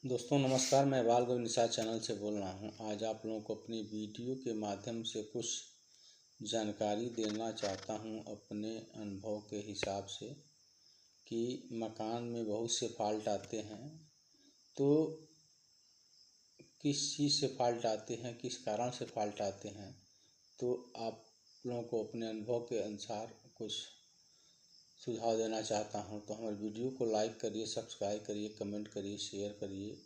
दोस्तों नमस्कार, मैं बाल गोविंद निषाद चैनल से बोल रहा हूं। आज आप लोगों को अपनी वीडियो के माध्यम से कुछ जानकारी देना चाहता हूं अपने अनुभव के हिसाब से कि मकान में बहुत से फॉल्ट आते हैं। तो किस चीज़ से फॉल्ट आते हैं, किस कारण से फॉल्ट आते हैं, तो आप लोगों को अपने अनुभव के अनुसार कुछ सुझाव देना चाहता हूं। तो हमारे वीडियो को लाइक करिए, सब्सक्राइब करिए, कमेंट करिए, शेयर करिए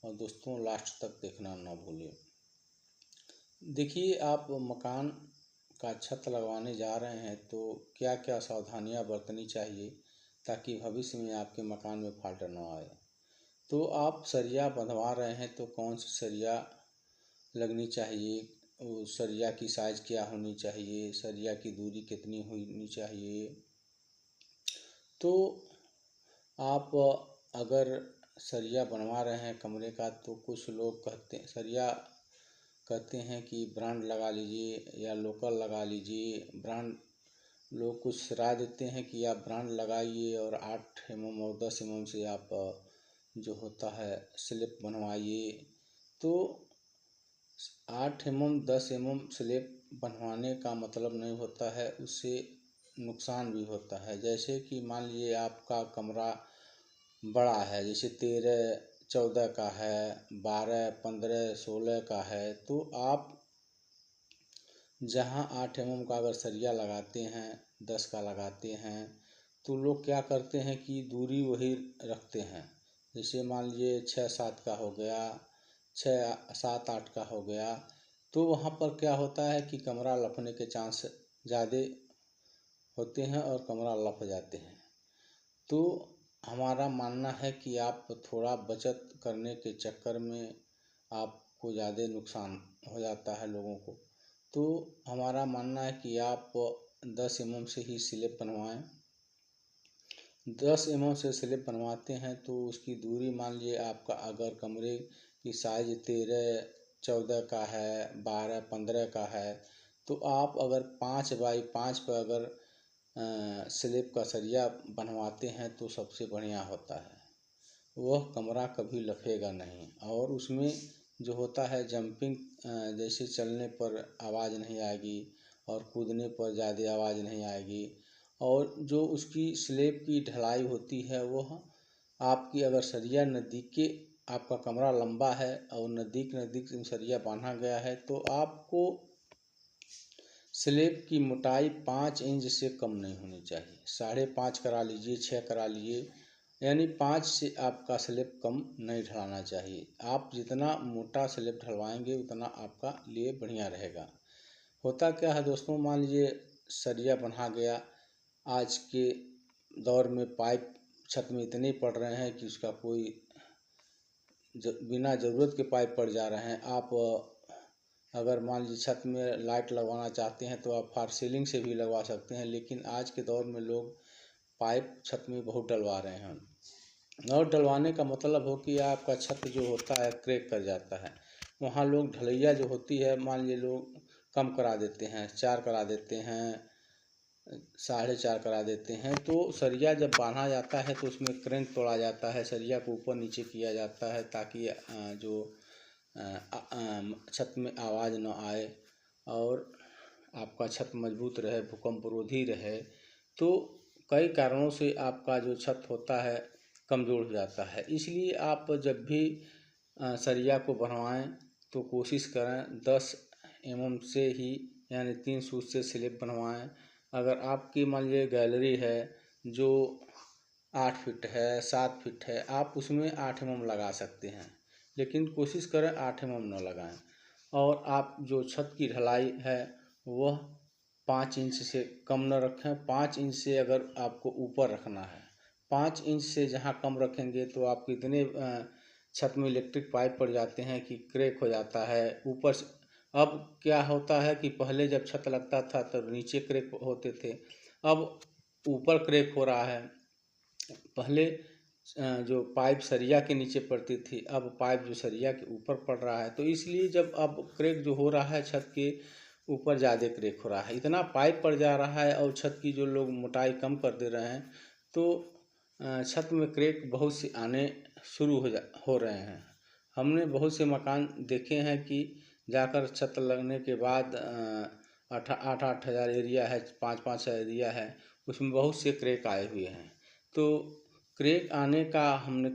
और दोस्तों लास्ट तक देखना ना भूलें। देखिए, आप मकान का छत लगवाने जा रहे हैं तो क्या क्या सावधानियां बरतनी चाहिए ताकि भविष्य में आपके मकान में फॉल्ट ना आए। तो आप सरिया बंधवा रहे हैं तो कौन सी सरिया लगनी चाहिए, सरिया की साइज़ क्या होनी चाहिए, सरिया की दूरी कितनी होनी चाहिए। तो आप अगर सरिया बनवा रहे हैं कमरे का तो कुछ लोग कहते हैं कि ब्रांड लगा लीजिए या लोकल लगा लीजिए। ब्रांड लोग कुछ राय देते हैं कि आप ब्रांड लगाइए और 8 mm और 10 mm से आप जो होता है स्लैब बनवाइए। तो 8 mm 10 mm स्लैब बनवाने का मतलब नहीं होता है, उससे नुकसान भी होता है। जैसे कि मान लीजिए आपका कमरा बड़ा है, जैसे 13-14 का है, 12-15-16 का है, तो आप जहां 8 mm का अगर सरिया लगाते हैं, 10 का लगाते हैं, तो लोग क्या करते हैं कि दूरी वही रखते हैं। जैसे मान लीजिए 6-7 का हो गया, 6-7-8 का हो गया, तो वहाँ पर क्या होता है कि कमरा लपने के चांस ज़्यादा होते हैं और कमरा लप जाते हैं। तो हमारा मानना है कि आप थोड़ा बचत करने के चक्कर में आपको ज़्यादा नुकसान हो जाता है लोगों को। तो हमारा मानना है कि आप 10 mm से ही स्लैब बनवाएं। 10 mm से स्लैब बनवाते हैं तो उसकी दूरी मान लीजिए आपका अगर कमरे की साइज़ 13-14 का है, 12-15 का है, तो आप अगर 5x5 पर अगर स्लैब का सरिया बनवाते हैं तो सबसे बढ़िया होता है। वह कमरा कभी लफेगा नहीं और उसमें जो होता है जंपिंग, जैसे चलने पर आवाज़ नहीं आएगी और कूदने पर ज़्यादा आवाज़ नहीं आएगी। और जो उसकी स्लैब की ढलाई होती है वह आपकी अगर सरिया नज़दीक के, आपका कमरा लंबा है और नज़दीक सरिया बांधा गया है तो आपको स्लैब की मोटाई 5 इंच से कम नहीं होनी चाहिए। 5.5 करा लीजिए, 6 करा लीजिए, यानी 5 से आपका स्लैब कम नहीं ढलाना चाहिए। आप जितना मोटा स्लैब ढलवाएंगे उतना आपका लिए बढ़िया रहेगा। होता क्या है दोस्तों, मान लीजिए सरिया बना गया, आज के दौर में पाइप छत में इतने पड़ रहे हैं कि उसका कोई बिना ज़रूरत के पाइप पड़ जा रहे हैं। आप अगर मान लीजिए छत में लाइट लगवाना चाहते हैं तो आप फॉर सीलिंग से भी लगवा सकते हैं, लेकिन आज के दौर में लोग पाइप छत में बहुत डलवा रहे हैं और डलवाने का मतलब हो कि आपका छत जो होता है क्रैक कर जाता है। वहाँ लोग ढलैया जो होती है, मान लीजिए लोग कम करा देते हैं, 4 करा देते हैं, 4.5 करा देते हैं। तो सरिया जब बांधा जाता है तो उसमें क्रैंक तोड़ा जाता है, सरिया को ऊपर नीचे किया जाता है ताकि जो छत में आवाज़ न आए और आपका छत मजबूत रहे, भूकंपरोधी रहे। तो कई कारणों से आपका जो छत होता है कमज़ोर हो जाता है। इसलिए आप जब भी सरिया को बनवाएं तो कोशिश करें 10 mm से ही, यानी 3 सूत से स्लैब बनवाएं। अगर आपकी मान लीजिए गैलरी है जो 8 फीट है, 7 फीट है, आप उसमें 8 mm लगा सकते हैं, लेकिन कोशिश करें 8 mm न लगाएं। और आप जो छत की ढलाई है वह 5 इंच से कम न रखें। 5 इंच से अगर आपको ऊपर रखना है, 5 इंच से जहाँ कम रखेंगे तो आपको इतने छत में इलेक्ट्रिक पाइप पड़ जाते हैं कि क्रैक हो जाता है ऊपर से। अब क्या होता है कि पहले जब छत लगता था तब नीचे क्रैक होते थे, अब ऊपर क्रैक हो रहा है। पहले जो पाइप सरिया के नीचे पड़ती थी, अब पाइप जो सरिया के ऊपर पड़ रहा है। तो इसलिए जब अब क्रैक जो हो रहा है छत के ऊपर ज़्यादा क्रैक हो रहा है, इतना पाइप पड़ जा रहा है और छत की जो लोग मोटाई कम कर दे रहे हैं तो छत में क्रैक बहुत सी आने शुरू हो रहे हैं। हमने बहुत से मकान देखे हैं कि जाकर छत लगने के बाद 8-8 हज़ार एरिया है, 5-5 एरिया है, उसमें बहुत से क्रैक आए हुए हैं। तो क्रैक आने का हमने